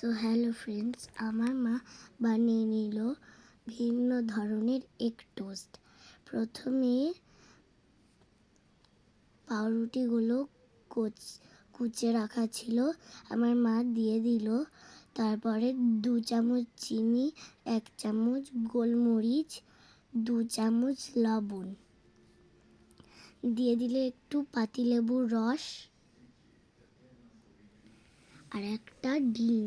তো hello friends, আমার মা বানিয়ে নিল ভিন্ন ধরনের এগ টোস্ট। প্রথমে পাউরুটিগুলো কুচে রাখা ছিল, আমার মা দিয়ে দিল। তারপরে 2 চামচ চিনি, 1 চামচ গোলমরিচ, 2 চামচ লবণ দিয়ে দিলে, একটু পাতিলেবুর রস আর একটা ডিম।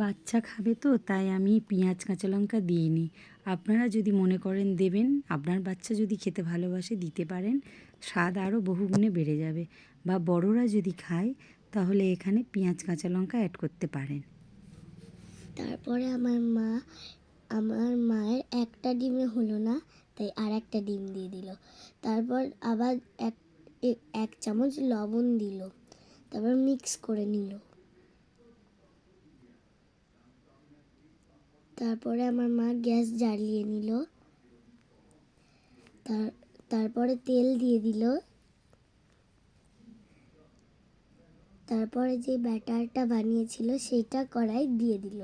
বাচ্চা খাবে তো, তাই আমি পেঁয়াজ কাঁচা লঙ্কা দিইনি। আপনারা যদি মনে করেন দেবেন, আপনার বাচ্চা যদি খেতে ভালোবাসে দিতে পারেন, স্বাদ আরও বহুগুণে বেড়ে যাবে। বা বড়রা যদি খায় তাহলে এখানে পেঁয়াজ কাঁচা লঙ্কা অ্যাড করতে পারেন। তারপরে আমার মায়ের একটা ডিমে হলো না, তাই আর একটা ডিম দিয়ে দিল। তারপর আবার এক চামচ লবণ দিল, তারপর মিক্স করে নিল। তারপরে আমার মা গ্যাস জ্বালিয়ে নিল। তারপরে তেল দিয়ে দিল। তারপরে যে ব্যাটারটা বানিয়েছিল সেটা কড়াই দিয়ে দিল।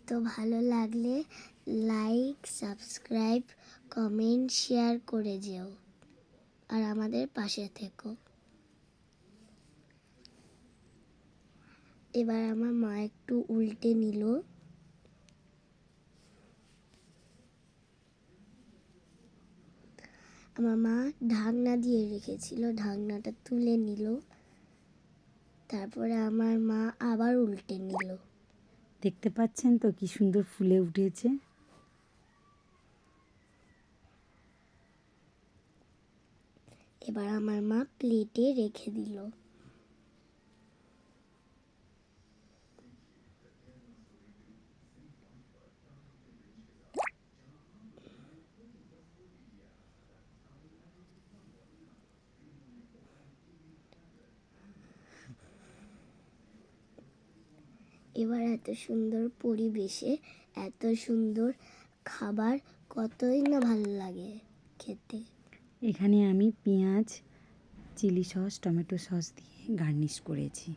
তো ভালো লাগলে লাইক, সাবস্ক্রাইব, কমেন্ট, শেয়ার করে যেও আর আমাদের পাশে থেকো। এবার আমার মা একটু উল্টে নিল। আমার মা ঢাকনা দিয়ে রেখেছিল, ঢাকনাটা তুলে নিল। তারপরে আমার মা আবার উল্টে নিল। দেখতে পাচ্ছেন তো কি সুন্দর ফুলে উঠেছে। এবার আমার মা প্লেটে রেখে দিল। এবার এত সুন্দর পরিবেশে এত সুন্দর খাবার কতই না ভালো লাগে খেতে। এখানে আমি পেঁয়াজ, চিলি সস, টমেটো সস দিয়ে গার্নিশ করেছি।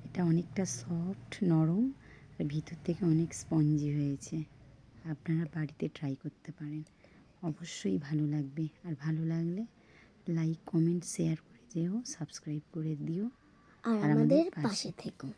এটা অনেকটা সফট, নরম আর ভিতর থেকে অনেক স্পঞ্জি হয়েছে। আপনারা বাড়িতে ট্রাই করতে পারেন, অবশ্যই ভালো লাগবে। আর ভালো লাগলে লাইক, কমেন্ট, শেয়ার করে যেও, সাবস্ক্রাইব করে দিও আর আর আমাদের আমাদের পাশে পাশে থেকো। থেকো।